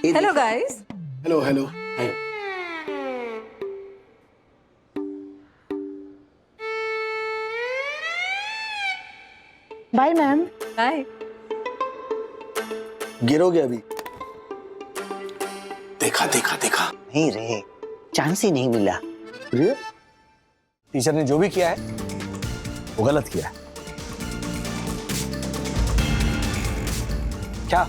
Hello guys. Hello hello. Bye ma'am. Hi. गिरोगे अभी। देखा देखा देखा। नहीं रे, चांस ही नहीं मिला। ये टीचर ने जो भी किया है वो गलत किया है। क्या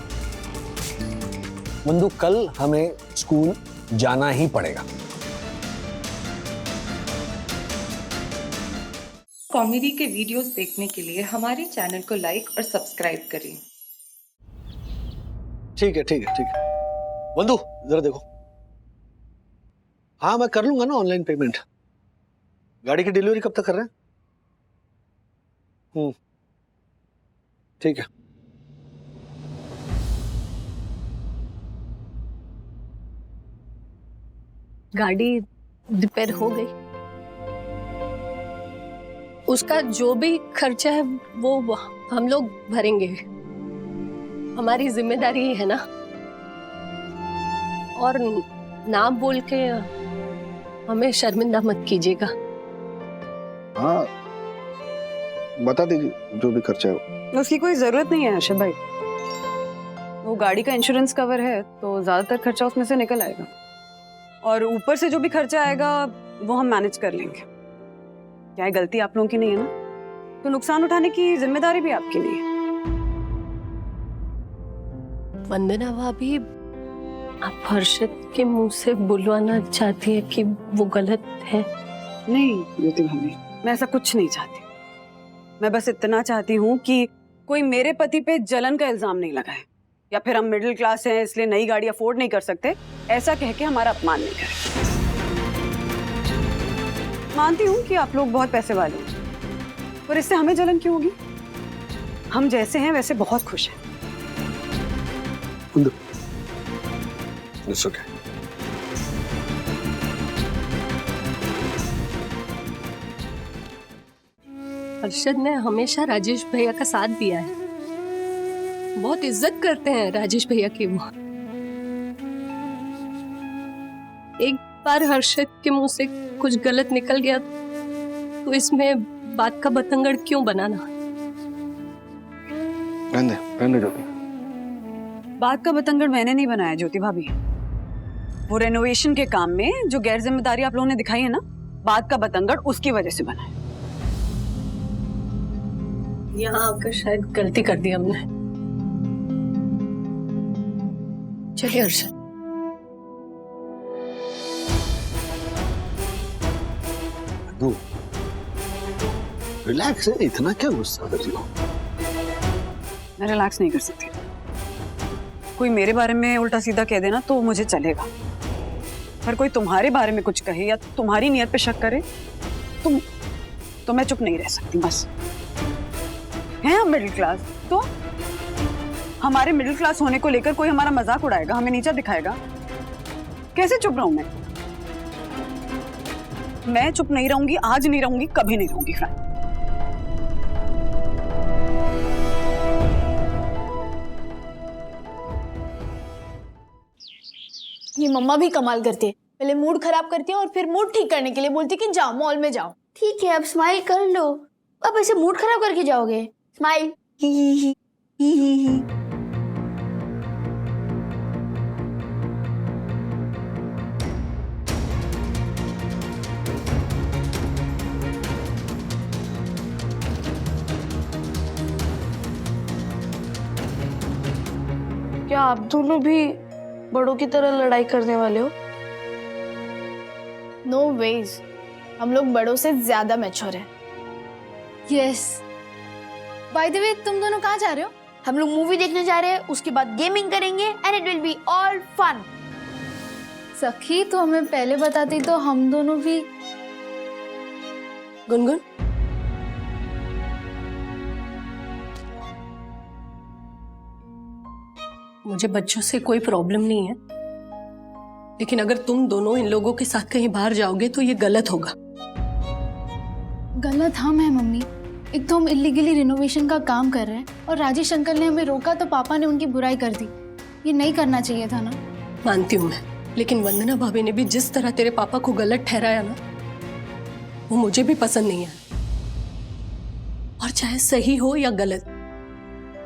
बंदू, कल हमें स्कूल जाना ही पड़ेगा। कॉमेडी के वीडियोस देखने के लिए हमारे चैनल को लाइक और सब्सक्राइब करें। ठीक है ठीक है ठीक है। बंधु जरा देखो। हाँ मैं कर लूंगा ना ऑनलाइन पेमेंट। गाड़ी की डिलीवरी कब तक कर रहे हैं? ठीक है। गाड़ी रिपेयर हो गई, उसका जो भी खर्चा है वो हम लोग भरेंगे। हमारी जिम्मेदारी है ना। और नाम बोल के हमें शर्मिंदा मत कीजिएगा। हाँ बता दीजिए जो भी खर्चा है। उसकी कोई जरूरत नहीं है अर्शद भाई। वो गाड़ी का इंश्योरेंस कवर है तो ज्यादातर खर्चा उसमें से निकल आएगा, और ऊपर से जो भी खर्चा आएगा वो हम मैनेज कर लेंगे। क्या है, गलती आप लोगों की नहीं है ना, तो नुकसान उठाने की जिम्मेदारी भी आपकी नहीं है। वंदना भाभी, आप हर्षद के मुंह से बुलवाना चाहती है कि वो गलत है? नहीं ज्योति भाभी, मैं ऐसा कुछ नहीं चाहती। मैं बस इतना चाहती हूँ कि कोई मेरे पति पे जलन का इल्जाम नहीं लगाए, या फिर हम मिडिल क्लास हैं इसलिए नई गाड़ी अफोर्ड नहीं कर सकते ऐसा कह के हमारा अपमान नहीं करें। मानती हूँ कि आप लोग बहुत पैसे वाले हैं, पर इससे हमें जलन क्यों होगी? हम जैसे हैं वैसे बहुत खुश हैं। It's okay. हर्षद ने हमेशा राजेश भैया का साथ दिया है, बहुत इज्जत करते हैं राजेश भैया की वो। एक बार हर्षद के मुंह से कुछ गलत निकल गया तो इसमें बात का बतंगड़ क्यों बनाना? रहने दो। बात का बतंगड़ मैंने नहीं बनाया ज्योति भाभी। वो रेनोवेशन के काम में जो गैर जिम्मेदारी आप लोगों ने दिखाई है ना, बात का बतंगड़ उसकी वजह से बना है। यहाँ आकर शायद गलती कर दी हमने। चलिए हर्षद। बंधु रिलैक्स है, इतना क्या गुस्सा कर रही हो? मैं रिलैक्स नहीं कर सकती। कोई मेरे बारे में उल्टा सीधा कह देना तो मुझे चलेगा, पर कोई तुम्हारे बारे में कुछ कहे या तुम्हारी नियत पे शक करे तो मैं चुप नहीं रह सकती। बस हैं हम मिडिल क्लास, तो हमारे मिडिल क्लास होने को लेकर कोई हमारा मजाक उड़ाएगा, हमें नीचा दिखाएगा, कैसे चुप रहूं मैं चुप नहीं रहूंगी, आज नहीं रहूंगी, कभी नहीं रहूंगी। ये मम्मा भी कमाल करती है, पहले मूड खराब करती है और फिर मूड ठीक करने के लिए बोलती है कि जाओ मॉल में जाओ। ठीक है अब स्माइल कर लो। अब ऐसे मूड खराब करके जाओगे? स्माइल। ही ही ही ही ही ही। क्या आप दोनों भी बड़ों की तरह लड़ाई करने वाले हो? नो वेज, हम लोग बड़ों से ज्यादा मैच्योर हैं। यस। बाय द वे तुम दोनों कहाँ जा रहे हो? हम लोग मूवी देखने जा रहे हैं, उसके बाद गेमिंग करेंगे and it will be all fun. सखी तो हमें पहले बताती तो हम दोनों भी। गुनगुन, मुझे बच्चों से कोई प्रॉब्लम नहीं है, लेकिन अगर तुम दोनों इन लोगों के साथ कहीं बाहर जाओगे तो ये गलत होगा। गलत हम है मम्मी। एक तो हम इलीगली रिनोवेशन का काम कर रहे हैं और राजेश अंकल ने हमें रोका तो पापा ने उनकी बुराई कर दी। ये नहीं करना चाहिए था ना। मानती हूँ मैं, लेकिन वंदना भाभी ने भी जिस तरह तेरे पापा को गलत ठहराया ना, वो मुझे भी पसंद नहीं है। और चाहे सही हो या गलत,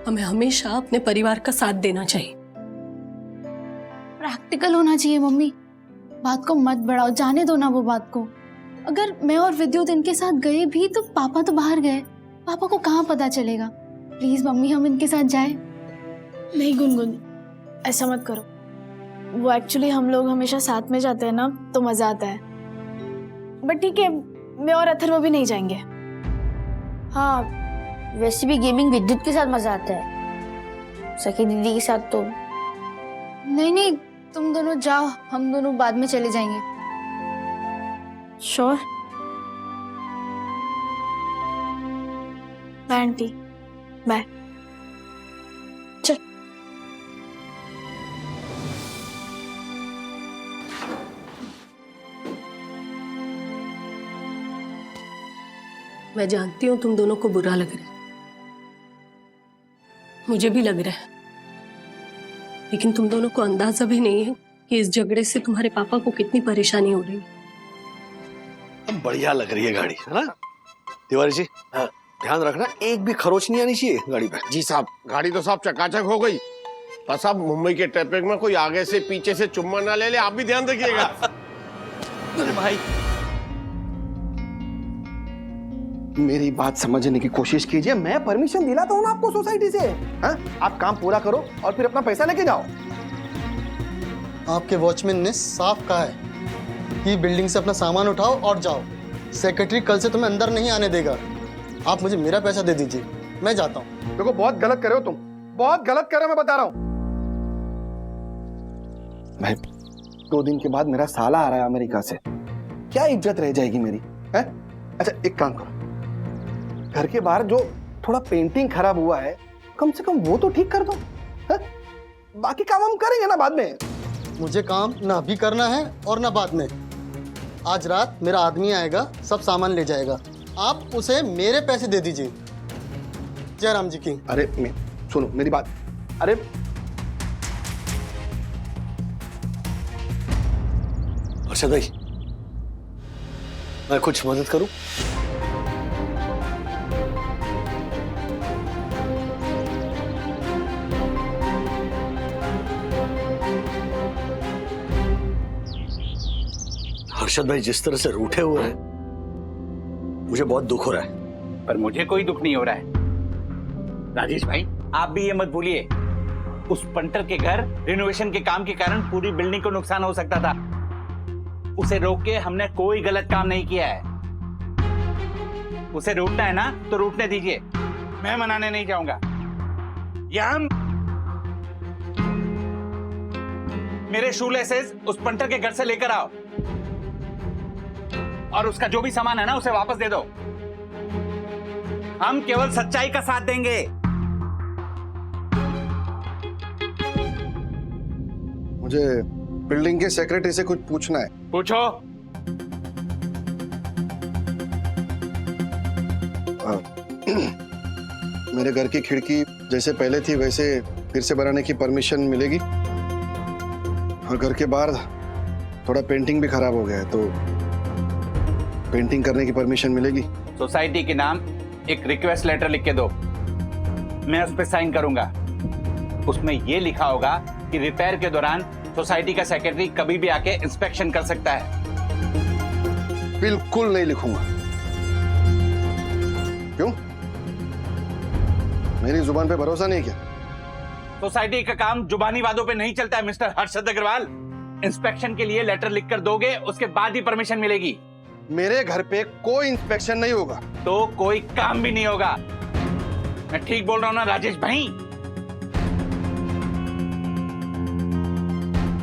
हमें हमेशा अपने परिवार का साथ देना चाहिए। प्रैक्टिकल होना चाहिए मम्मी, बात को मत बढ़ाओ, जाने दो ना वो बात को। अगर मैं और विद्युत इनके साथ गए भी तो पापा तो बाहर गए, पापा को कहाँ पता चलेगा। प्लीज मम्मी हम इनके साथ जाए। नहीं गुनगुन, ऐसा मत करो। वो एक्चुअली हम लोग हमेशा साथ में जाते हैं ना, तो मजा आता है। बट ठीक है, मैं और अथर्व भी नहीं जाएंगे। हाँ, वैसे भी गेमिंग विद्युत के साथ मजा आता है, सखी दीदी के साथ तो नहीं। नहीं, तुम दोनों जाओ, हम दोनों बाद में चले जाएंगे। श्योर? Bye aunty, bye. चल। मैं जानती हूँ तुम दोनों को बुरा लग रहा है, मुझे भी लग रहा है, लेकिन तुम दोनों को अंदाजा भी नहीं है कि इस झगड़े से तुम्हारे पापा को कितनी परेशानी हो रही है। बढ़िया लग रही है गाड़ी, है ना तिवारी जी? हाँ, ध्यान रखना एक भी खरोच नहीं आनी चाहिए गाड़ी पे। जी साहब, गाड़ी तो साहब चकाचक हो गई। पर साहब मुंबई के ट्रैफिक में कोई आगे से पीछे से चुम्मा ना ले ले, आप भी ध्यान रखिएगा। अरे भाई, मेरी बात समझने की कोशिश कीजिए। मैं परमिशन दिलाता हूँ ना आपको सोसाइटी से। हाँ? आप काम पूरा करो और फिर अपना पैसा लेके जाओ। आपके वॉचमैन ने साफ कहा है कि बिल्डिंग से अपना सामान उठाओ और जाओ। सेक्रेटरी कल से तुम्हें अंदर नहीं आने देगा। आप मुझे मेरा पैसा दे दीजिए, मैं जाता हूँ। देखो बहुत गलत कर रहे हो तुम, बहुत गलत कर रहे हो, मैं बता रहा हूँ। भाई 2 दिन के बाद मेरा साला आ रहा है अमेरिका से, क्या इज्जत रह जाएगी मेरी? है? अच्छा एक काम करो, घर के बाहर जो थोड़ा पेंटिंग खराब हुआ है, कम से कम वो तो ठीक कर दो। है? बाकी काम हम करेंगे ना बाद में। मुझे काम ना अभी करना है और ना बाद में। आज रात मेरा आदमी आएगा, सब सामान ले जाएगा। आप उसे मेरे पैसे दे दीजिए। जयराम जी की। अरे सुनो मेरी बात। अरे अर्षद भाई, मैं कुछ मदद करूं? अर्षद भाई जिस तरह से रूठे हुए हैं, मुझे बहुत दुख हो रहा है। पर मुझे कोई दुख नहीं हो रहा है राजेश भाई। आप भी ये मत भूलिए, उस पंटर के घर रिनोवेशन के काम के कारण पूरी बिल्डिंग को नुकसान हो सकता था। उसे रोक के हमने कोई गलत काम नहीं किया है। उसे रूठना है ना तो रूठने दीजिए, मैं मनाने नहीं जाऊंगा। या हम मेरे शू लेसेस उस पंटर के घर से लेकर आओ और उसका जो भी सामान है ना उसे वापस दे दो। हम केवल सच्चाई का साथ देंगे। मुझे बिल्डिंग के सेक्रेटरी से कुछ पूछना है। पूछो। मेरे घर की खिड़की जैसे पहले थी वैसे फिर से बनाने की परमिशन मिलेगी? और घर के बाहर थोड़ा पेंटिंग भी खराब हो गया है, तो पेंटिंग करने की परमिशन मिलेगी? सोसाइटी के नाम एक रिक्वेस्ट लेटर लिख के दो, मैं उस पर साइन करूंगा। उसमें यह लिखा होगा कि रिपेयर के दौरान सोसाइटी का सेक्रेटरी कभी भी आके इंस्पेक्शन कर सकता है। बिल्कुल नहीं लिखूंगा। क्यों? मेरी जुबान पे भरोसा नहीं क्या? सोसाइटी का काम जुबानी वादों पे नहीं चलता है मिस्टर हर्षद अग्रवाल। इंस्पेक्शन के लिए लेटर लिखकर दोगे, उसके बाद ही परमिशन मिलेगी। मेरे घर पे कोई इंस्पेक्शन नहीं होगा तो कोई काम भी नहीं होगा। मैं ठीक बोल रहा हूं ना राजेश भाई?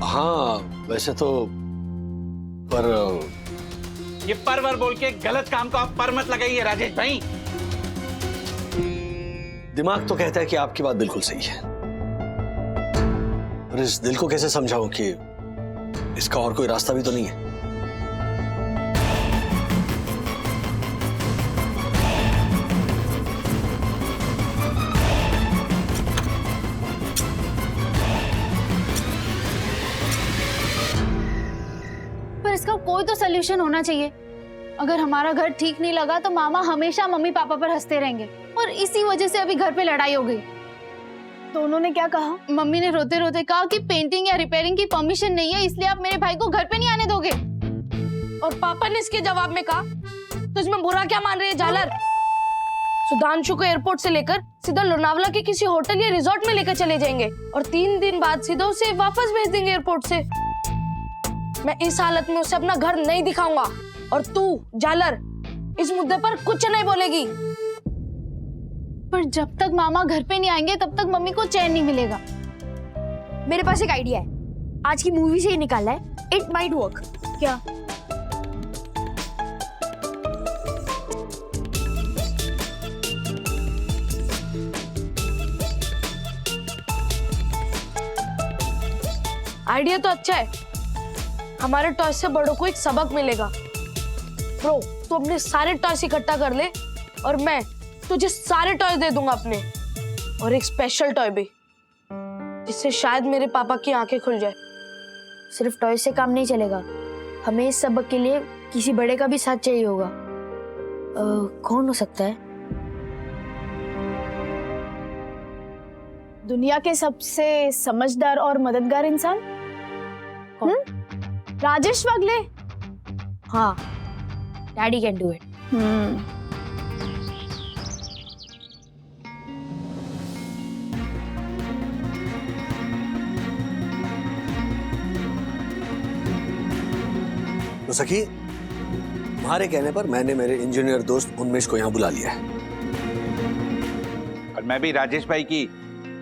हाँ वैसे तो, पर ये परवर बोल के गलत काम को आप पर मत लगाइए राजेश भाई। दिमाग तो कहता है कि आपकी बात बिल्कुल सही है, पर इस दिल को कैसे समझाऊं कि इसका और कोई रास्ता भी तो नहीं है। कोई तो सोल्यूशन होना चाहिए। अगर हमारा घर ठीक नहीं लगा तो मामा हमेशा मम्मी पापा पर हंसते रहेंगे और इसी वजह से अभी घर पे लड़ाई हो गई। तो उन्होंने क्या कहा? मम्मी ने रोते रोते कहा कि पेंटिंग या रिपेयरिंग की परमिशन नहीं है, इसलिए आप मेरे भाई को घर पे नहीं आने दोगे। और पापा ने इसके जवाब में कहा, तो इसमें बुरा क्या मान रही है झालर? सुधांशु को एयरपोर्ट से लेकर सीधा लोनावला के किसी होटल या रिजॉर्ट में लेकर चले जाएंगे और 3 दिन बाद सीधा उसे वापस भेज देंगे एयरपोर्ट से। मैं इस हालत में उसे अपना घर नहीं दिखाऊंगा और तू झालर इस मुद्दे पर कुछ नहीं बोलेगी। पर जब तक मामा घर पे नहीं आएंगे तब तक मम्मी को चैन नहीं मिलेगा। मेरे पास एक आइडिया है, आज की मूवी से ही निकाला है, इट माइट वर्क। क्या? आइडिया तो अच्छा है, हमारे टॉय से बड़ों को एक सबक मिलेगा। ब्रो, तू अपने सारे टॉयस इकट्ठा कर ले और मैं तुझे सारे टॉय दे दूंगा अपने, और एक स्पेशल टॉय भी, जिससे शायद मेरे पापा की आंखें खुल जाए। सिर्फ टॉय से काम नहीं चलेगा, हमें इस सबक के लिए किसी बड़े का भी साथ चाहिए होगा। कौन हो सकता है? दुनिया के सबसे समझदार और मददगार इंसान? राजेश वागले। हाँ, डैडी कैन डू इट। तो सखी, तुम्हारे कहने पर मैंने मेरे इंजीनियर दोस्त उन्मेष को यहाँ बुला लिया है। और मैं भी राजेश भाई की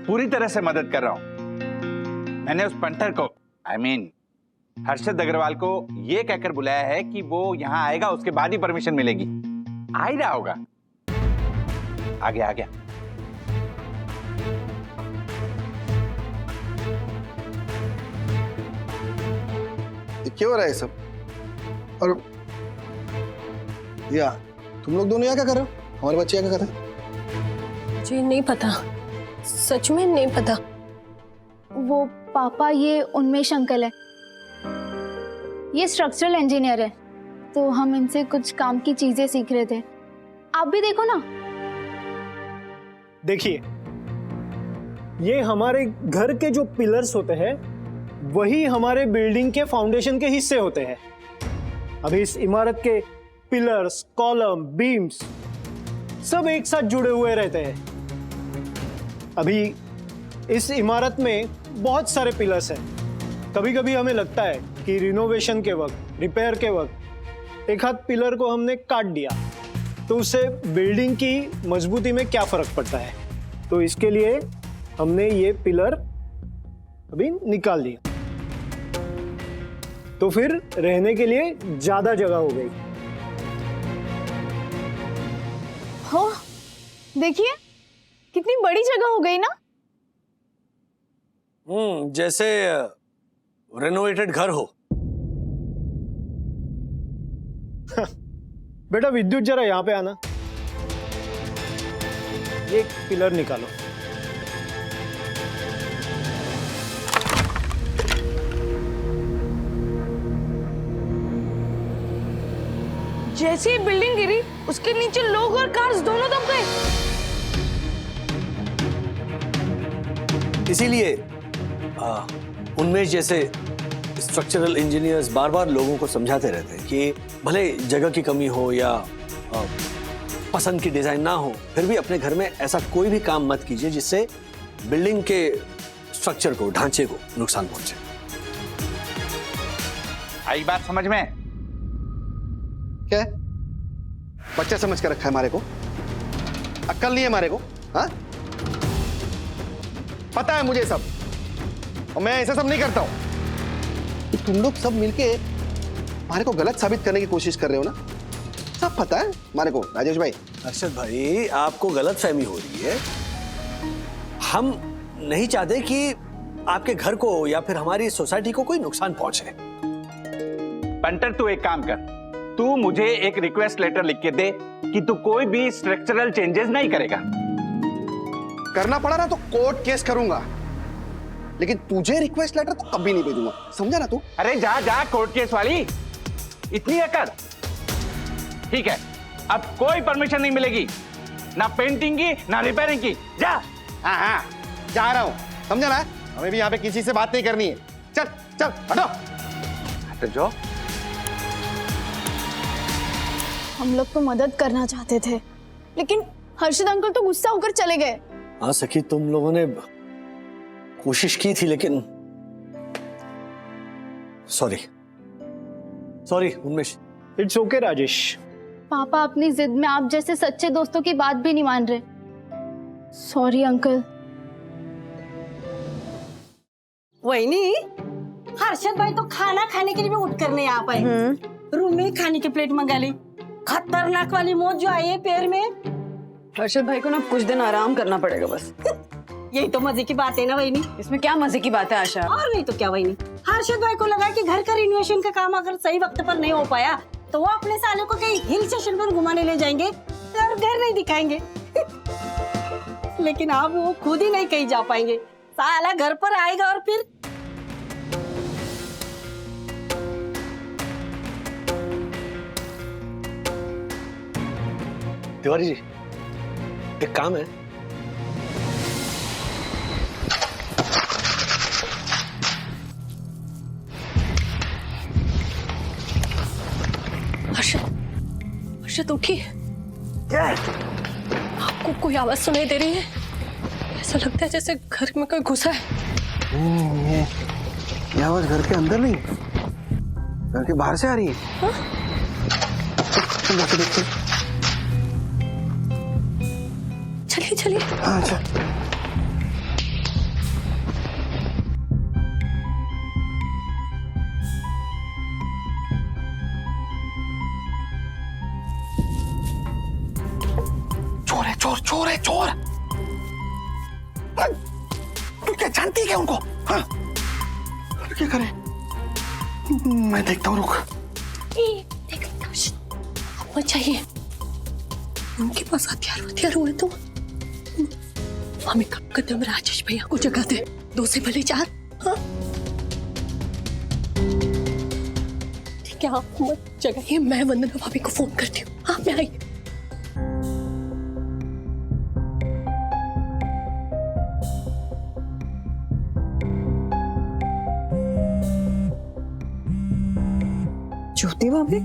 पूरी तरह से मदद कर रहा हूं। मैंने उस पंटर को, I mean, हर्षद अग्रवाल को ये कहकर बुलाया है कि वो यहाँ आएगा, उसके बाद ही परमिशन मिलेगी। आ ही रहा होगा। आ गया, आ गया। क्या हो रहा है सब? और या तुम लोग दोनों यहाँ क्या कर रहे हो? हमारे बच्चे यहाँ क्या कर रहे हैं? जी नहीं पता, सच में नहीं पता। वो पापा, ये उन्मेष अंकल है, ये स्ट्रक्चरल इंजीनियर है, तो हम इनसे कुछ काम की चीजें सीख रहे थे। आप भी देखो ना। देखिए, ये हमारे घर के जो पिलर्स होते हैं वही हमारे बिल्डिंग के फाउंडेशन के हिस्से होते हैं। अभी इस इमारत के पिलर्स, कॉलम, बीम्स सब एक साथ जुड़े हुए रहते हैं। अभी इस इमारत में बहुत सारे पिलर्स हैं। कभी कभी हमें लगता है कि रिनोवेशन के वक्त, रिपेयर के वक्त एक हाथ पिलर को हमने काट दिया तो उससे बिल्डिंग की मजबूती में क्या फर्क पड़ता है। तो इसके लिए हमने ये पिलर अभी निकाल दिया, तो फिर रहने के लिए ज्यादा जगह हो गई। हो, देखिए कितनी बड़ी जगह हो गई ना। जैसे रेनोवेटेड घर हो। बेटा विद्युत, जरा यहाँ पे आना। ये पिलर निकालो। जैसे ही बिल्डिंग गिरी, उसके नीचे लोग और कार्स दोनों दब गए। इसीलिए उन्मेष जैसे स्ट्रक्चरल इंजीनियर्स बार बार लोगों को समझाते रहते हैं कि भले जगह की कमी हो या पसंद की डिजाइन ना हो, फिर भी अपने घर में ऐसा कोई भी काम मत कीजिए जिससे बिल्डिंग के स्ट्रक्चर को, ढांचे को नुकसान पहुंचे। आई बात समझ में? क्या है? बच्चा समझ कर रखा है हमारे को? अक्ल नहीं है हमारे को? हाँ, पता है मुझे सब, और मैं ऐसा सब नहीं करता हूं। तो तुम लोग सब मिलके हमारे को गलत साबित करने की कोशिश कर रहे हो ना? सब पता है हमारे को। राजेश भाई, हर्षद भाई, आपको गलत फहमी हो रही है। हम नहीं चाहते कि आपके घर को या फिर हमारी सोसाइटी को कोई नुकसान पहुंचे। पंटर, तू एक काम कर, तू मुझे एक रिक्वेस्ट लेटर लिख के दे कि तू कोई भी स्ट्रक्चरल चेंजेस नहीं करेगा। करना पड़ा ना तो कोर्ट केस करूंगा, लेकिन तुझे रिक्वेस्ट लेटर तो कभी नहीं भेजूंगा, समझा ना तू? अरे जा जा, कोर्ट केस वाली। इतनी अकड़? ठीक है, अब कोई परमिशन नहीं मिलेगी, ना पेंटिंग की ना रिपेयरिंग की। जा। हाँ हाँ जा रहा हूँ, समझा ना? हमें भी यहाँ पे किसी से बात नहीं करनी है। चल चल हटो। हट जाओ। हम लोग तो मदद करना चाहते थे, लेकिन हर्षद अंकल तो गुस्सा होकर चले गए। हाँ सखी, तुम लोगों ने कोशिश की थी, लेकिन sorry sorry Unmesh. It's okay Rajesh. पापा अपनी जिद में आप जैसे सच्चे दोस्तों की बात भी नहीं मान रहे। Sorry uncle. वहीनी, हर्षद भाई तो खाना खाने के लिए भी उठ कर नहीं आ पाए। रूम में खाने की प्लेट मंगा ली। खतरनाक वाली मौत जो आई है पैर में। हर्षद भाई को ना कुछ दिन आराम करना पड़ेगा बस। यही तो मजे की बात है ना वहीनी। इसमें क्या मजे की बात है आशा? और नहीं तो क्या वहीनी। हर्षद भाई को लगा कि घर का रिनोवेशन का काम अगर सही वक्त पर नहीं हो पाया तो वो अपने साले को कहीं हिल स्टेशन पर घुमाने ले जाएंगे और घर नहीं दिखाएंगे। लेकिन अब वो खुद ही नहीं कहीं जा पाएंगे। साला घर पर आएगा और फिर तिवारी जी, एक काम है। हर्षद उठिए। आपको कोई आवाज सुनाई दे रही है? ऐसा लगता है जैसे घर में कोई घुसा है। ये आवाज घर के अंदर नहीं, घर के बाहर से आ रही है। हाँ? चल जाके देखते। चलिए चलिए। हाँ चल। चोर है, चोर चोर है, चोर। तू क्या जानती है क्या उनको? हाँ, क्या करें? मैं देखता हूँ, रुक। मत चाहिए, उनके पास हथियार हुए तो हम एक काम करते हैं, राजेश भैया को जगाते, 2 से भले 4। हाँ? ठीक है, आप मत जगाइए, मैं वंदना भाभी को फोन करती हूँ। हाँ, मैं आई। ज्योति भाभी?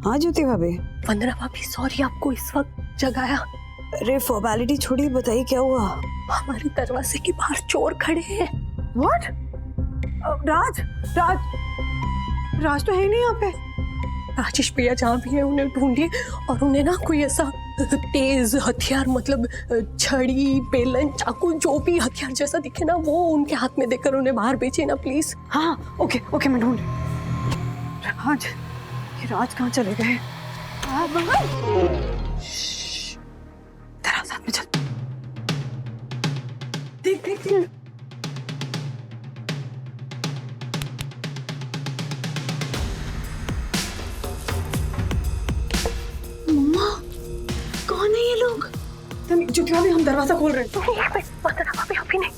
हाँ ज्योति भाभी। वंदना भाभी, सॉरी आपको इस वक्त जगाया। अरे फॉर्मेलिटी छोड़िए, बताइए क्या हुआ? हमारे दरवाजे के बाहर चोर खड़े हैं। व्हाट? राज तो है नहीं यहाँ पे। राजेश भैया जहाँ भी है उन्हें ढूंढिए, और उन्हें ना कोई ऐसा तेज हथियार, मतलब छड़ी, बेलन, चाकू, जो भी हथियार जैसा दिखे ना, वो उनके हाथ में देकर उन्हें बाहर भेजिए ना प्लीज। हाँ ओके ओके, मैं ढूंढ। राज कहाँ चले गए? तेरा साथ में चल। देख। मम्मा, कौन है ये लोग? ज्योति भाभी, हम दरवाजा खोल रहे हैं। अभी नहीं,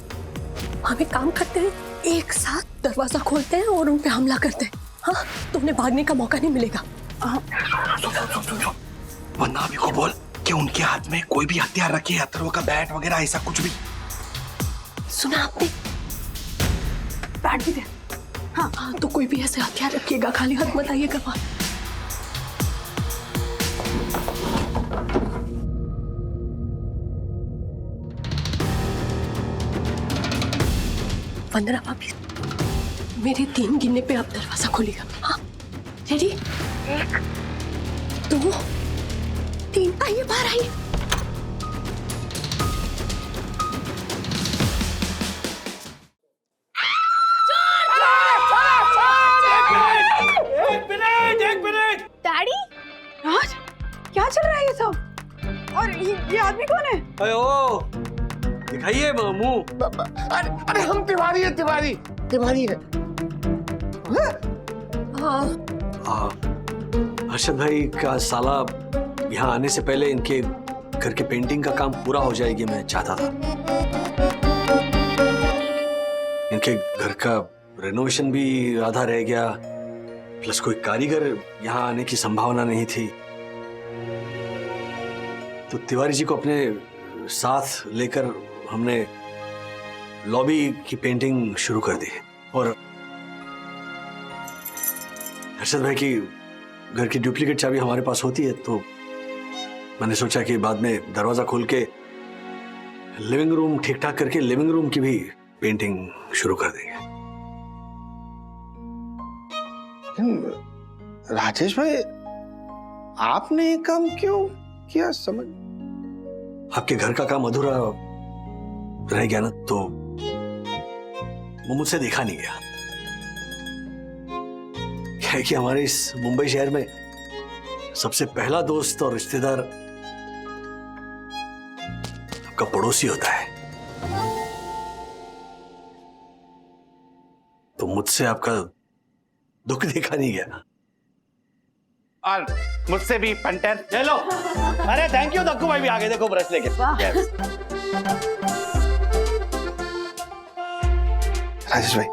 हम एक काम करते हैं, एक साथ दरवाजा खोलते हैं और उन पे हमला करते हैं। हाँ, तो उन्हें भागने का मौका नहीं मिलेगा। वरना अभी को बोल कि उनके हाथ में कोई भी हथियार रखे, अथर्व का बैट वगैरह ऐसा कुछ भी। सुना आपने? बैट भी दे। हाँ, तो कोई भी ऐसे हथियार रखिएगा, खाली हाथ मत आइएगा वहां। वंदना भाभी, मेरे 3 गिनने पे आप दरवाजा खोलिएगा। हाँ, रेडी? 1 2 3, आइए बाहर आइए। एक मिनट। डैडी? राज, क्या चल रहा है ये सब? और ये आदमी कौन है? अरे ओ, दिखाइए मुंह। अरे हम तिवारी है। हाँ, हर्षद भाई का साला यहाँ आने से पहले इनके घर के पेंटिंग का काम पूरा हो जाएगी, मैं चाहता था। इनके घर का रेनोवेशन भी आधा रह गया, प्लस कोई कारीगर यहाँ आने की संभावना नहीं थी। तो तिवारी जी को अपने साथ लेकर हमने लॉबी की पेंटिंग शुरू कर दी। और हर्षद भाई की घर की डुप्लीकेट चाबी हमारे पास होती है, तो मैंने सोचा कि बाद में दरवाजा खोल के लिविंग रूम ठीक ठाक करके लिविंग रूम की भी पेंटिंग शुरू कर देंगे। राजेश भाई, आपने ये काम क्यों किया? समझ, आपके घर का काम अधूरा रह गया ना, तो वो मुझसे देखा नहीं गया। क्या है कि हमारे इस मुंबई शहर में सबसे पहला दोस्त और रिश्तेदार आपका पड़ोसी होता है, तो मुझसे आपका दुख देखा नहीं गया। और मुझसे भी पंटर। चलो, अरे थैंक यू दक्कू भाई भी आ गए, देखो ब्रश लेके। राजेश भाई,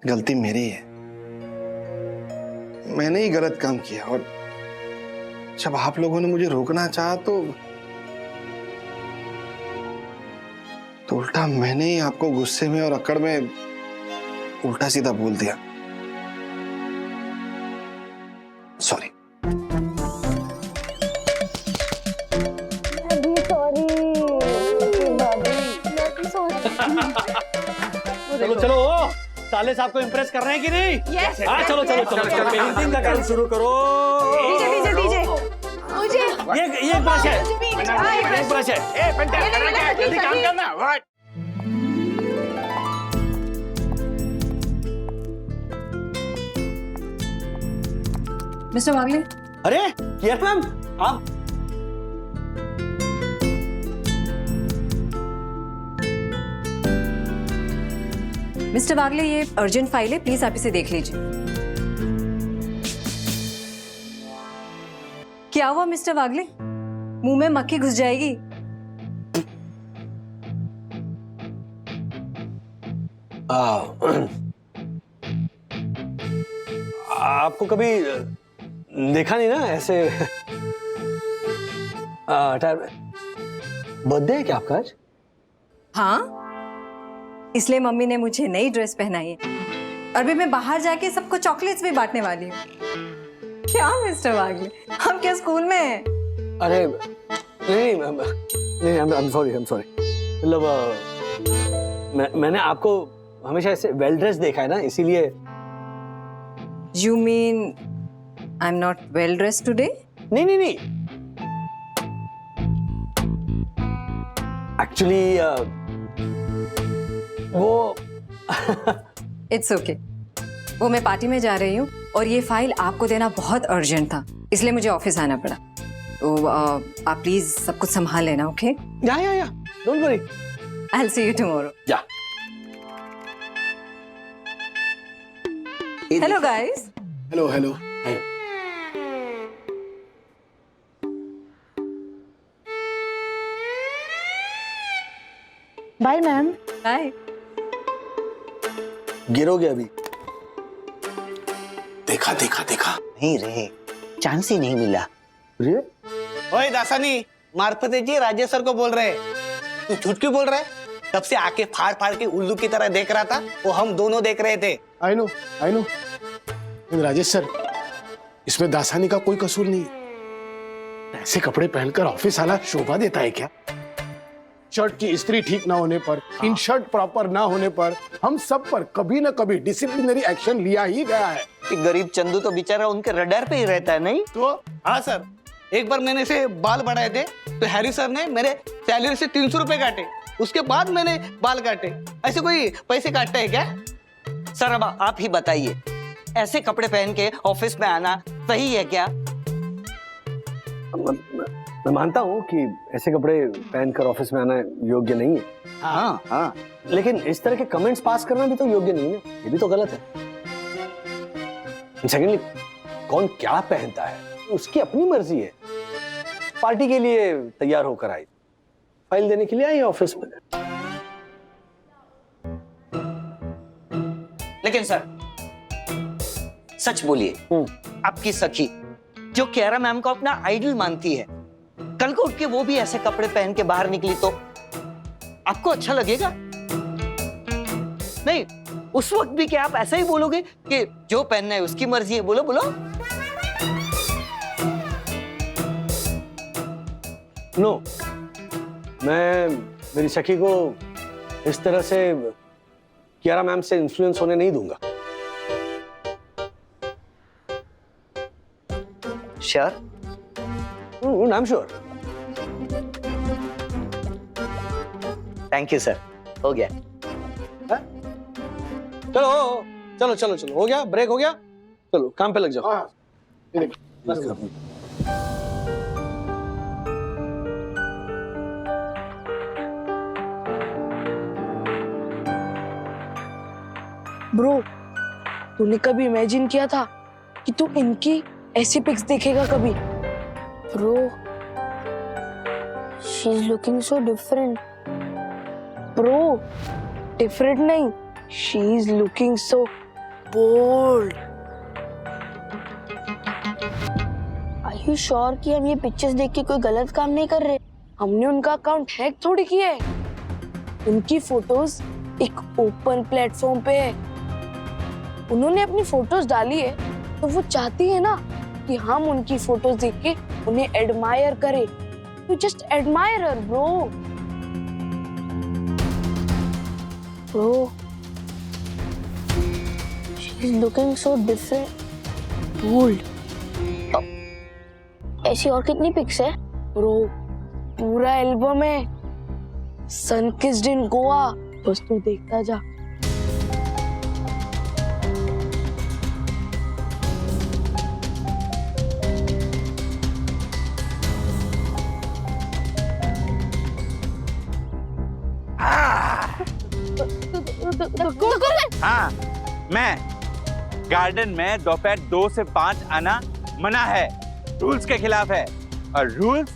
गलती मेरी है, मैंने ही गलत काम किया। और जब आप लोगों ने मुझे रोकना चाहा तो उल्टा मैंने ही आपको गुस्से में और अकड़ में उल्टा सीधा बोल दिया। सॉरी। चलो चलो, साले साहब को इम्प्रेस कर रहे हैं कि नहीं? Yes. हाँ, चलो चलो चलो चलो, पेंटिंग का काम शुरू करो। डीजे मुझे ये ब्रश है, एक ब्रश है। ए पंटर, करना क्या है? जल्दी काम करना। व्हाट? मिस्टर वागले, अरे यस मैम, आप मिस्टर वागले, ये अर्जेंट फाइल है, प्लीज आप इसे देख लीजिए। क्या हुआ मिस्टर वागले, मुंह में मक्खी घुस जाएगी? आपको कभी देखा नहीं ना ऐसे। बर्थडे है क्या आपका आज? हाँ, इसलिए मम्मी ने मुझे नई ड्रेस पहनाई है। अभी मैं बाहर जाके सबको चॉकलेट्स भी बांटने वाली हूँ। क्या मिस्टर वागले, हम क्या स्कूल में हैं? अरे नहीं नहीं, I'm sorry मतलब मैंने आपको हमेशा ऐसे वेल ड्रेस देखा है ना, इसीलिए। You mean I'm not well dressed today? नहीं एक्चुअली वो It's okay. वो मैं पार्टी में जा रही हूँ और ये फाइल आपको देना बहुत अर्जेंट था, इसलिए मुझे ऑफिस आना पड़ा। तो आप प्लीज सब कुछ संभाल लेना, okay? Yeah don't worry, I'll see you tomorrow. Yeah. Hello guys. Hello. Bye ma'am. Bye. गिरोगे अभी? देखा नहीं रे, चांस ही नहीं मिला। ओए दासानी, मार्फत जी राजेश सर को बोल रहे। तू झूठ क्यों बोल रहा है? तब से आके फाड़ फाड़ के उल्लू की तरह देख रहा था, वो हम दोनों देख रहे थे। आई नो राजेश सर, इसमें दासानी का कोई कसूर नहीं। ऐसे कपड़े पहनकर ऑफिस आना शोभा देता है क्या? शर्ट की इस्त्री ठीक ना होने पर, इन शर्ट प्रॉपर ना होने पर हम सब पर कभी ना कभी डिसिप्लिनरी एक्शन लिया ही गया है। गरीब चंदू तो बेचारा उनके रडार पे ही रहता है, नहीं? तो हाँ सर, एक बार मैंने से बाल बढ़ाए थे तो हैरी सर ने मेरे सैलरी से 300 रुपए काटे, उसके बाद मैंने बाल काटे। ऐसे कोई पैसे काटता है क्या? सर अब आप ही बताइए, ऐसे कपड़े पहन के ऑफिस में आना सही है क्या? मैं मानता हूँ कि ऐसे कपड़े पहनकर ऑफिस में आना योग्य नहीं है। हाँ, लेकिन इस तरह के कमेंट्स पास करना भी तो योग्य नहीं है, ये भी तो गलत है। सेकेंडली, कौन क्या पहनता है उसकी अपनी मर्जी है। पार्टी के लिए तैयार होकर आई, फाइल देने के लिए आई ऑफिस में। लेकिन सर सच बोलिए, आपकी सखी जो कियारा मैम को अपना आइडल मानती है, कल को उठ के वो भी ऐसे कपड़े पहन के बाहर निकली तो आपको अच्छा लगेगा? नहीं, उस वक्त भी क्या आप ऐसा ही बोलोगे कि जो पहनना है उसकी मर्जी है? बोलो बोलो। नो, मैं मेरी सखी को इस तरह से कियारा मैम से इन्फ्लुएंस होने नहीं दूंगा। Sure? I am sure. Thank you sir, हो गया। चलो चलो चलो चलो, हो गया, ब्रेक हो गया, चलो काम पे लग जाओ। ब्रो, तूने कभी इमेजिन किया था कि तू इनकी ऐसी पिक्स देखेगा कभी? Bro, she is looking so different. Bro, different नहीं, she is looking so bold. Are you sure कि हम ये पिक्चर्स देख के कोई गलत काम नहीं कर रहे? हमने उनका अकाउंट हैक थोड़ी किया है। उनकी फोटोज एक ओपन प्लेटफॉर्म पे है। उन्होंने अपनी फोटोज डाली है तो वो चाहती है ना कि हम उनकी फोटोज देख के उन्हें एडमायर करें। You just admire her bro. Bro, she is looking so different, bold. ऐसी और कितनी पिक्स है? ब्रो, पूरा एल्बम है, सन किस्ड इन गोवा। बस तू देखता जा। हाँ, मैं गार्डन में दोपहर 2 से 5 आना मना है, रूल्स के खिलाफ है। और रूल्स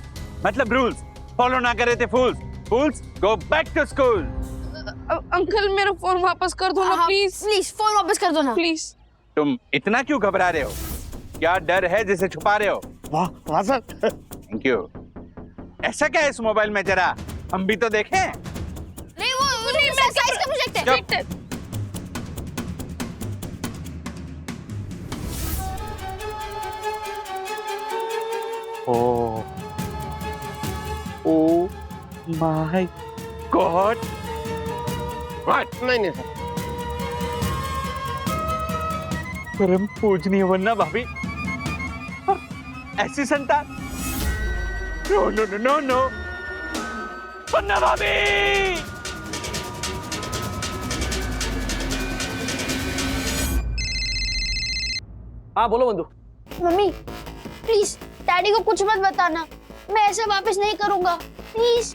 मतलब रूल्स फॉलो ना करे थे fools. Fools go back to school. Uncle, मेरा फोन वापस कर दो ना प्लीज। प्लीज फोन वापस कर दो ना प्लीज। तुम इतना क्यों घबरा रहे हो? क्या डर है जिसे छुपा रहे हो? वाह वाह सर। Thank you. ऐसा क्या है इस मोबाइल में, जरा हम भी तो देखें। नहीं, वो नहीं, गाइस का प्रोजेक्ट है। Oh. Oh my God. What? नहीं सर। परम पूजनीय वन्ना भाभी, ऐसी संतान? No no no no no, वन्ना भाभी। हाँ बोलो बंधु। मम्मी, प्लीज डैडी को कुछ मत बताना, मैं ऐसा वापस नहीं करूंगा, प्लीज।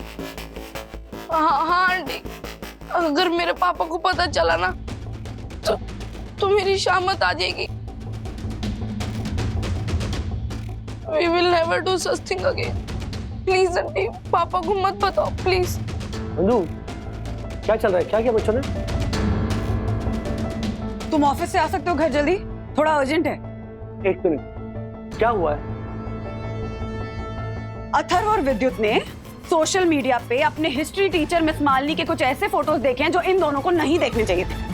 हाँ आंटी, अगर मेरे पापा को पता चला ना तो मेरी शामत आ जाएगी। We will never do such thing again. Please aunty, पापा को मत बताओ प्लीज। बंधु, क्या चल रहा है? क्या किया बच्चों ने? तुम ऑफिस से आ सकते हो घर जल्दी, थोड़ा अर्जेंट है। एक मिनट, क्या हुआ है? अथर्व और विद्युत ने सोशल मीडिया पे अपने हिस्ट्री टीचर मिस मालिनी के कुछ ऐसे फोटोज देखे हैं जो इन दोनों को नहीं देखने चाहिए थे।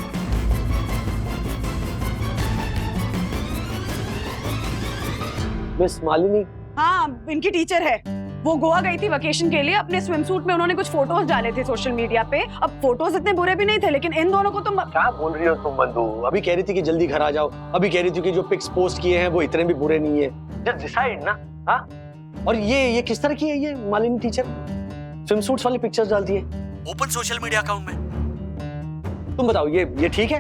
मिस मालिनी? हाँ, इनकी टीचर है। वो गोवा गई थी वेकेशन के लिए, अपने स्विम सूट में उन्होंने कुछ फोटोज डाले थे सोशल मीडिया पे। अब फोटोज इतने बुरे भी नहीं थे, लेकिन इन दोनों को तुम क्या बोल रही हो तुम बंधु? अभी कह रही थी कि जल्दी घर आ जाओ, अभी कह रही थी कि जो पिक्स पोस्ट किए हैं वो इतने भी बुरे नहीं है। जस्ट डिसाइड ना। हाँ, और ये किस तरह की है ये मालिनी टीचर? स्विम सूट्स वाली पिक्चर्स डालती है ओपन सोशल मीडिया अकाउंट में। तुम बताओ ये ठीक है?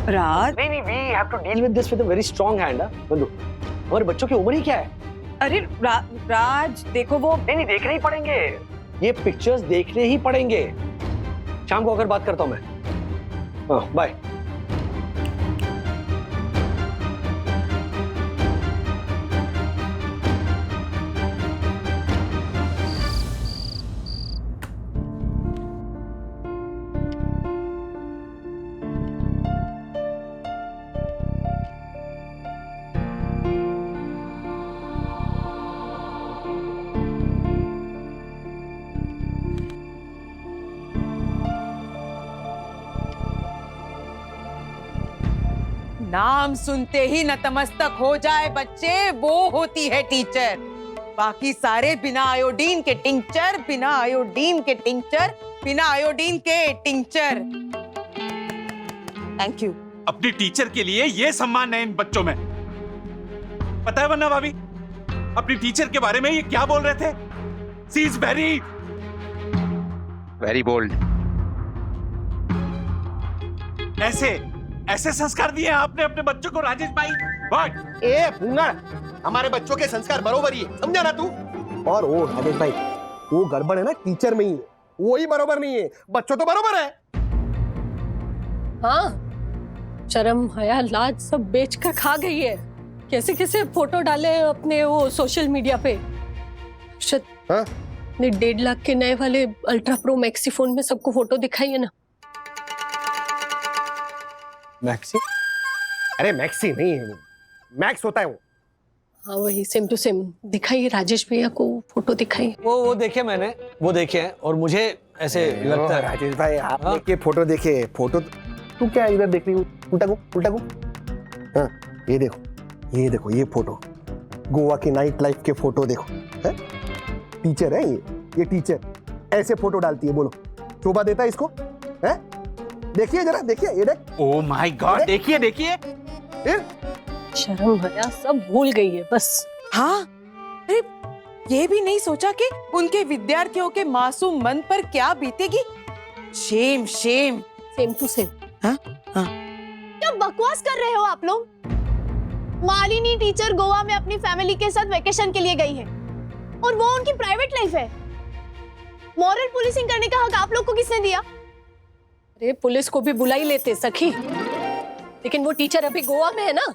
राज, नहीं, we have to deal with this with a very strong hand. बंधु, हमारे बच्चों की उम्र ही क्या है? अरे राज देखो, वो नहीं देखने ही पड़ेंगे, ये पिक्चर्स देखने ही पड़ेंगे। शाम को अगर बात करता हूं मैं। हाँ, बाय। नाम सुनते ही नतमस्तक हो जाए बच्चे, वो होती है टीचर। बाकी सारे बिना आयोडीन के टिंचर, बिना आयोडीन के टिंचर, बिना आयोडीन के टिंचर। Thank you. अपनी टीचर के लिए ये सम्मान है इन बच्चों में। पता है वन्ना भाभी, अपनी टीचर के बारे में ये क्या बोल रहे थे? She is very bold. ऐसे संस्कार दिए आपने अपने बच्चों को राजेश भाई? What? ए पूंगड़, हमारे बच्चों के संस्कार बरोबर ही है, समझा ना तू? और वो राजेश भाई, वो गड़बड़ है ना टीचर में ही, वो ही बरोबर नहीं है, बच्चों तो बरोबर है। हाँ, शर्म हया लाज सब बेच कर खा गई है। कैसे कैसे फोटो डाले अपने वो सोशल मीडिया पे। हाँ? ने 1.5 लाख के नए वाले अल्ट्रा प्रो मैक्सी फोन में सबको फोटो दिखाई है ना। मैक्सी? अरे मैक्सी नहीं है, मैक्स होता है वो। हाँ वही सेम टू सेम दिखाइए, राजेश भैया को फोटो दिखाइए। वो देखे मैंने, वो देखे हैं और मुझे ऐसे लगता है। राजेश भाई आपने के फोटो देखे? फोटो तू क्या इधर देख रही हूँ? उल्टा को। हाँ ये देखो ये फोटो, गोवा की नाइट लाइफ के फोटो देखो। है? टीचर है ये टीचर ऐसे फोटो डालती है, बोलो शोभा देता है इसको? है? देखिए जरा, देखिए ये देख। ओह माय गॉड, देखिए। शर्म हया सब भूल गई है बस। हाँ, अरे ये भी नहीं सोचा कि उनके विद्यार्थियों के मासूम मन पर क्या बीतेगी। Shame same to same. हाँ? क्या बकवास कर रहे हो आप लोग? मालिनी टीचर गोवा में अपनी फैमिली के साथ वेकेशन के लिए गई है और वो उनकी प्राइवेट लाइफ है। मॉरल पुलिसिंग करने का हक आप लोग को किसने दिया? अरे पुलिस को भी बुला ही लेते सखी, लेकिन वो टीचर अभी गोवा में है ना।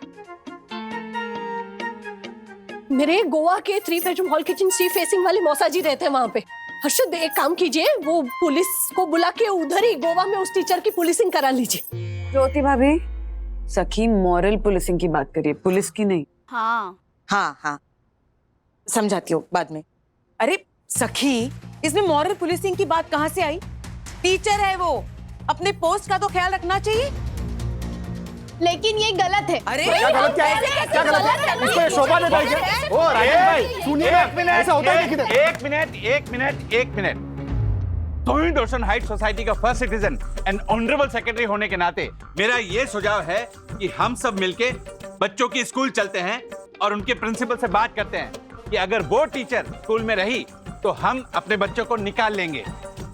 मेरे गोवा के 3 bedroom hall kitchen sea facing वाले मौसाजी रहते हैं वहां पे। हर्षद एक काम कीजिए, वो पुलिस को बुला के उधर ही गोवा में उस टीचर की पुलिसिंग करा लीजिए। ज्योति भाभी, सखी मॉरल पुलिसिंग की बात करिए, पुलिस की नहीं। हाँ, समझाती हूँ बाद में। अरे सखी, इसमें मॉरल पुलिसिंग की बात कहाँ से आई? टीचर है वो, अपने पोस्ट का तो ख्याल रखना चाहिए। लेकिन ये गलत है। अरे क्या गलत क्या है? क्या गलत है? इसको ये शोभा देता है क्या? ओ राजेश भाई सुनिए ना, ऐसा होता है किधर? एक मिनट। टोइन डोर्सन हाइट सोसाइटी का first citizen and honourable secretary होने के नाते मेरा ये सुझाव है कि हम सब मिलके बच्चों की स्कूल चलते हैं और उनके प्रिंसिपल से बात करते हैं कि अगर वो टीचर स्कूल में रही तो हम अपने बच्चों को निकाल लेंगे।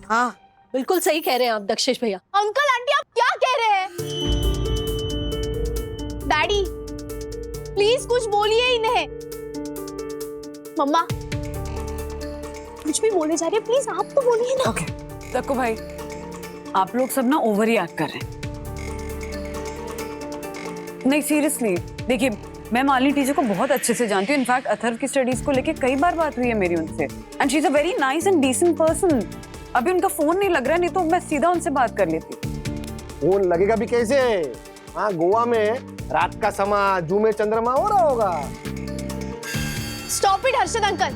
हाँ बिल्कुल सही कह रहे हैं आप दक्षेश भैया। अंकल आंटी आप क्या कह रहे हैं? डैडी प्लीज कुछ बोलिए इन्हें। मम्मा कुछ भी बोले जा रहे हैं, प्लीज आप तो बोलिए ना। ओके तक्को भाई, आप लोग सब ना ओवर रिएक्ट कर रहे हैं। नहीं सीरियसली, देखिए मैं मालिनी टीचर को बहुत अच्छे से जानती हूँ। इनफैक्ट अथर्व की स्टडीज को लेके कई बार बात हुई है मेरी उनसे, and she is a very nice and decent person. अभी उनका फोन नहीं लग रहा है, नहीं तो मैं सीधा उनसे बात कर लेती। फोन लगेगा भी कैसे? हाँ गोवा में रात का समय जू में चंद्रमा हो रहा होगा। स्टॉप इट हर्षद अंकल,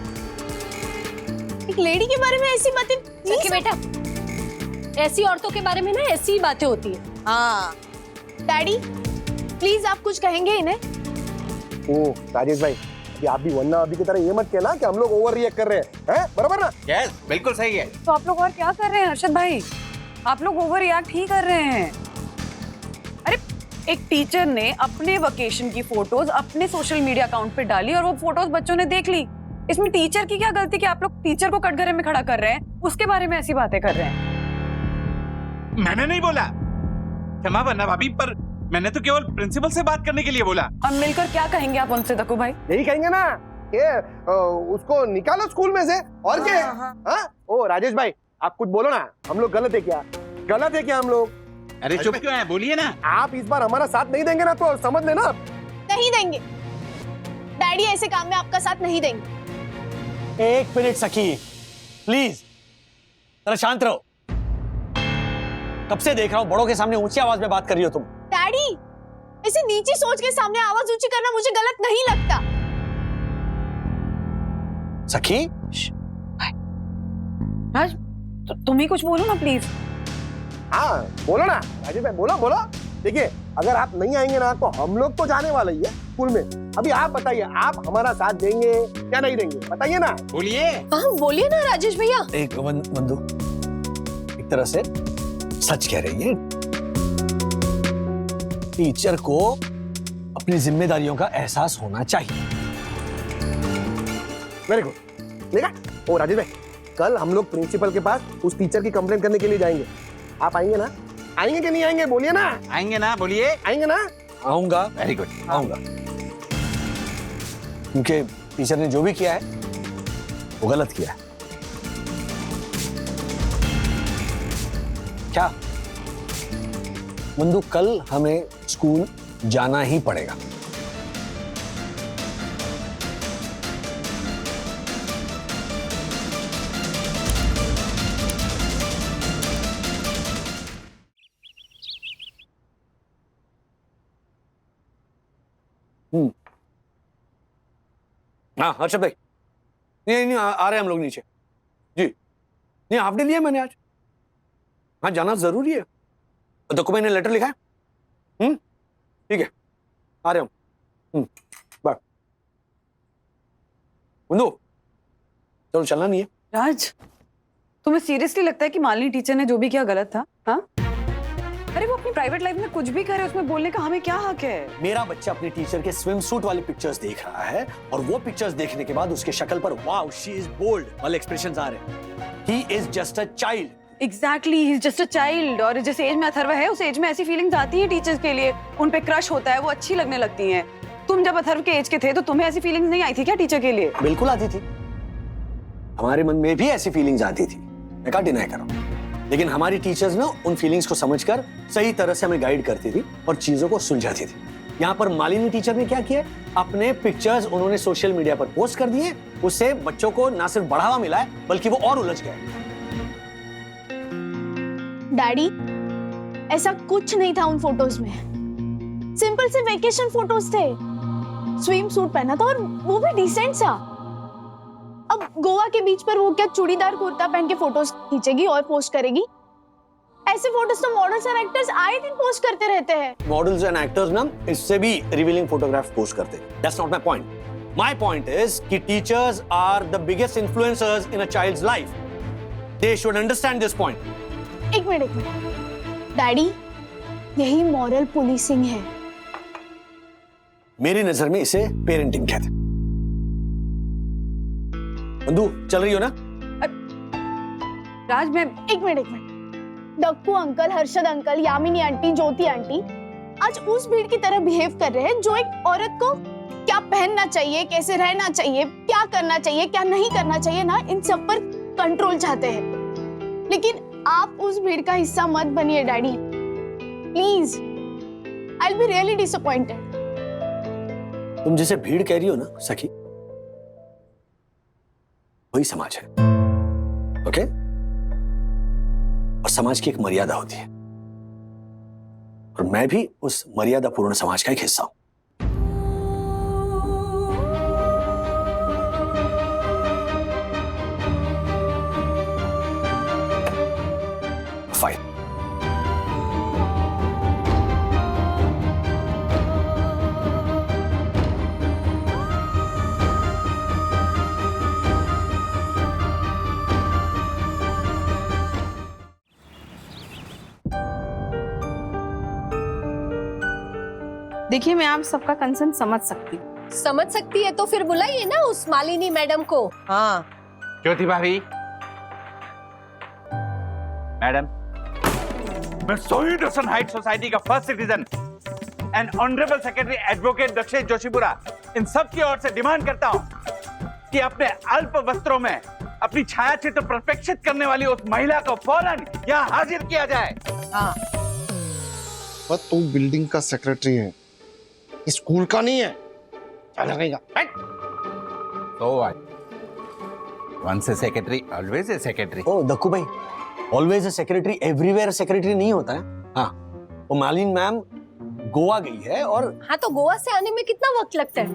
एक लेडी के बारे में ऐसी बातें। सखी बेटा, ऐसी औरतों के बारे में ना ऐसी ही बातें होती है। हाँ डैडी प्लीज आप कुछ कहेंगे इन्हें? ओ राजेश भाई, कि आप भी वन्ना अभी की तरह ये मत कहना कि हम लोग ओवर रिएक्ट कर रहे हैं, बराबर ना? यस बिल्कुल सही है। तो आप लोग और क्या कर रहे हैं हर्षद भाई? आप लोग ओवर रिएक्ट ही कर रहे हैं। अरे एक टीचर ने अपने वेकेशन की फोटोज अपने सोशल मीडिया अकाउंट पे डाली और वो फोटोज बच्चों ने देख ली। इसमें टीचर की क्या गलती कि आप लोग टीचर को कटघरे में खड़ा कर रहे हैं, उसके बारे में ऐसी बातें कर रहे हैं? मैंने नहीं बोला, क्षमा वन्ना भाभी, पर मैंने तो केवल प्रिंसिपल से बात करने के लिए बोला। अब मिलकर क्या कहेंगे आप उनसे तक्को भाई? यही कहेंगे ना कि उसको निकालो स्कूल में से, और क्या? हाँ? ओ राजेश भाई आप कुछ बोलो ना, हम लोग गलत है क्या हम लोग? अरे चुप क्यों है, बोलिए ना। आप इस बार हमारा साथ नहीं देंगे ना तो समझ लेना। नहीं देंगे डैडी, ऐसे काम में आपका साथ नहीं देंगे। एक मिनट सखी प्लीज, जरा शांत रहो। कब से देख रहा हूँ बड़ों के सामने ऊंची आवाज में बात कर रही हो तुम। डैडी ऐसे नीची सोच के सामने आवाज ऊंची करना मुझे गलत नहीं लगता। सखी राज तुम ही कुछ बोलो ना प्लीज। हाँ बोलो ना राजेश भाई, बोलो। देखिए अगर आप नहीं आएंगे ना तो हम लोग तो जाने वाले ही है स्कूल में। अभी आप बताइए, आप हमारा साथ देंगे या नहीं देंगे, बताइए ना। बोलिए। हाँ बोलिए ना राजेश भैया। एक बंधु एक तरह से सच कह रही है। टीचर को अपनी जिम्मेदारियों का एहसास होना चाहिए। Very good. देखा ओ राजेश भाई, कल हम लोग प्रिंसिपल के पास उस टीचर की कंप्लेंट करने के लिए जाएंगे। आप आएंगे ना? आएंगे कि नहीं आएंगे, बोलिए ना। आएंगे ना, बोलिए। आएंगे ना? आऊंगा। वेरी गुड, आऊंगा। क्योंकि टीचर ने जो भी किया है वो गलत किया है। क्या बंधु, कल हमें स्कूल जाना ही पड़ेगा। हाँ हर्षद भाई, नहीं आ रहे हम लोग नीचे। जी नहीं, हाफ डे लिया मैंने आज। हाँ जाना जरूरी है। देखो मैंने लेटर लिखा है। ठीक है, आ रहे हम। बाय। बंधु चलो, चलना नहीं है। राज, तुम्हें सीरियसली लगता है कि मालिनी टीचर ने जो भी किया गलत था? हाँ? अरे वो अपनी प्राइवेट लाइफ में कुछ भी करे, उसमें बोलने का हमें क्या हक है? मेरा बच्चा अपने टीचर के स्विम सूट वाली पिक्चर्स देख रहा है और वो पिक्चर्स देखने के बाद उसके शक्ल पर वाओ शी इज बोल्ड वाले एक्सप्रेशंस आ रहे हैं। He is just a child. Exactly, he is just a child. और जिस एज में अथर्व है, उस एज में ऐसी फीलिंग्स आती हैं टीचर्स के लिए, उन पे क्रश होता है, वो अच्छी लगने लगती हैं। तुम जब अथर्व के एज के थे तो तुम्हें ऐसी फीलिंग्स नहीं आई थी क्या टीचर के लिए? बिल्कुल आती थी, हमारे मन में भी ऐसी फीलिंग्स आती थी, मैं क्या डिनाई कर रहा हूं। लेकिन हमारी टीचर्स ना उन फीलिंग्स को समझकर सही तरह से हमें गाइड करती थी और चीजों को सुलझाती थी। यहाँ पर मालिनी टीचर ने क्या किया, अपने पिक्चर्स उन्होंने सोशल मीडिया पर पोस्ट कर दिए। उससे बच्चों को ना सिर्फ बढ़ावा मिला है बल्कि वो और उलझ गए। डैडी, ऐसा कुछ नहीं था उन फोटोज में। सिंपल से वेकेशन फोटोज थे। स्विम सूट पहना था और वो भी डिसेंट सा। अब गोवा के बीच पर वो क्या चूड़ीदार कुर्ता पहन के फोटोज खींचेगी और पोस्ट करेगी? ऐसे फोटोज तो मॉडल्स और एक्टर्स आए दिन पोस्ट करते रहते हैं। मॉडल्स एंड एक्टर्स ना इससे भी रिवीलिंग फोटोग्राफ पोस्ट करते हैं। That's not my point. My point is कि teachers are the biggest influencers in a child's life. They should understand this point. एक मिनट डैडी, यही मॉरल पुलिसिंग है। मेरी नजर में इसे पेरेंटिंग कहते हैं। बंधु चल रही हो ना? राज, मैं एक minute Dakku uncle, Harshad uncle, Yamini aunty, Jyoti aunty आज उस भीड़ की तरह बिहेव कर रहे हैं जो एक औरत को क्या पहनना चाहिए, कैसे रहना चाहिए, क्या करना चाहिए, क्या नहीं करना चाहिए ना, इन सब पर कंट्रोल चाहते हैं। लेकिन आप उस भीड़ का हिस्सा मत बनिए daddy, please. I will be really disappointed. तुम जिसे भीड़ कह रही हो ना सखी, वही समाज है। ओके? और समाज की एक मर्यादा होती है और मैं भी उस मर्यादा पूर्ण समाज का एक हिस्सा हूं। फाइन। देखिए, मैं आप सबका कंसर्न समझ सकती है तो फिर बुलाइए ना उस मालिनी मैडम को। हाँ ज्योति भाभी, मैडम, मैं सोहिडसन हाइट सोसाइटी का first citizen and honourable secretary advocate Dakshesh Joshipura इन सब की ओर से डिमांड करता हूं कि अपने अल्प वस्त्रों में अपनी छाया चित्र प्रक्षेपित करने वाली उस महिला को फौरन यहाँ हाजिर किया जाए। हाँ, बस तू बिल्डिंग का सेक्रेटरी है, स्कूल का नहीं है। चला गया। So what? Once a secretary, always a secretary. ओ दक्कू भाई, always a secretary everywhere secretary नहीं होता है। हाँ, वो मालिनी मैम गोवा गई है और हाँ, तो गोवा से आने में कितना वक्त लगता है?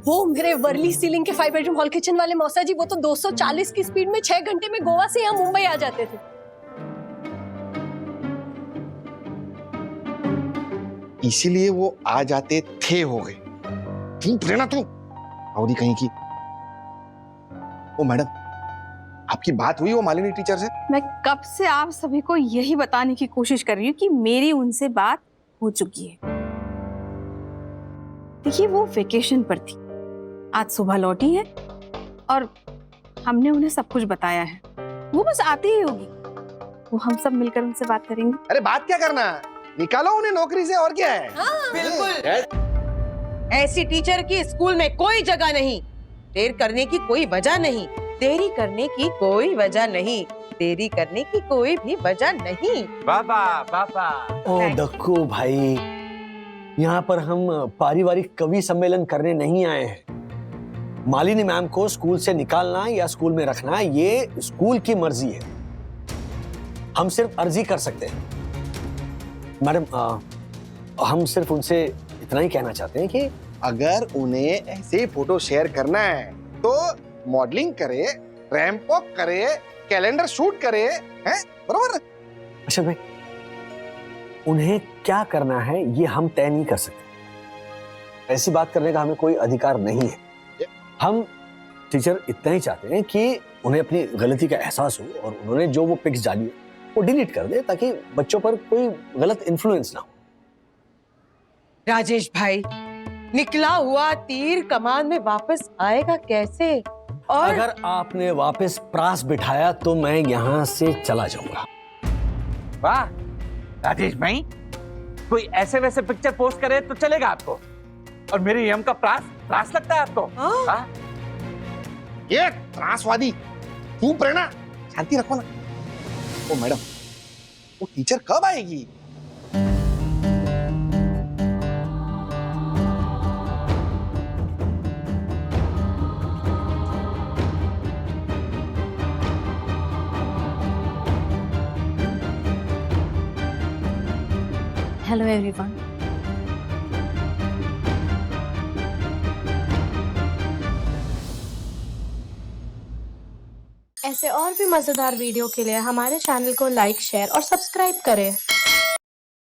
वो मेरे वर्ली सीलिंग के 5 बेडरूम हॉल किचन वाले मौसा जी, वो तो 240 की स्पीड में 6 घंटे में गोवा से यहाँ मुंबई आ जाते थे। इसीलिए वो आ जाते थे हो गए। चुप रहना तू, अवधि कहीं की। ओ मैडम, आपकी बात हुई वो मालिनी टीचर से? मैं कब से आप सभी को यही बताने की कोशिश कर रही हूँ कि मेरी उनसे बात हो चुकी है। देखिए, वो वेकेशन पर थी, आज सुबह लौटी है और हमने उन्हें सब कुछ बताया है। वो बस आती ही होगी, वो हम सब मिलकर उनसे बात करेंगे। अरे बात क्या करना, निकालो उन्हें नौकरी से, और क्या है। बिल्कुल, ऐसी टीचर की स्कूल में कोई जगह नहीं। देर करने की कोई वजह नहीं, देरी करने की कोई वजह नहीं, देरी करने की कोई भी वजह नहीं। बाबा बाबा। ओ दक्कू भाई, यहाँ पर हम पारिवारिक कवि सम्मेलन करने नहीं आए हैं। मालिनी मैम को स्कूल से निकालना या स्कूल में रखना ये स्कूल की मर्जी है। हम सिर्फ अर्जी कर सकते हैं। मैडम, हम सिर्फ उनसे इतना ही कहना चाहते हैं कि अगर उन्हें ऐसे फोटो शेयर करना है तो मॉडलिंग करे, रैंप वॉक करे, कैलेंडर शूट करे, हैं? बरोबर? अच्छा भाई, उन्हें क्या करना है ये हम तय नहीं कर सकते। ऐसी बात करने का हमें कोई अधिकार नहीं है। हम टीचर इतना ही चाहते हैं कि उन्हें अपनी गलती का एहसास हो और उन्होंने जो वो पिक्स डाली है वो डिलीट कर दे, ताकि बच्चों पर कोई गलत इन्फ्लुएंस ना हो। राजेश भाई, निकला हुआ तीर कमान में वापस आएगा कैसे? और अगर आपने वापस प्रास बिठाया तो मैं यहाँ से चला जाऊंगा। वाह राजेश भाई, कोई ऐसे वैसे पिक्चर पोस्ट करे तो चलेगा आपको, और मेरे यम का प्रास लगता है आपको? हाँ? ये त्रासवादी, चुप रहना, शांति रखो ना। ओ मैडम, वो टीचर कब आएगी? Hello everyone. ऐसे और भी मजेदार वीडियो के लिए हमारे चैनल को लाइक, शेयर और सब्सक्राइब करें।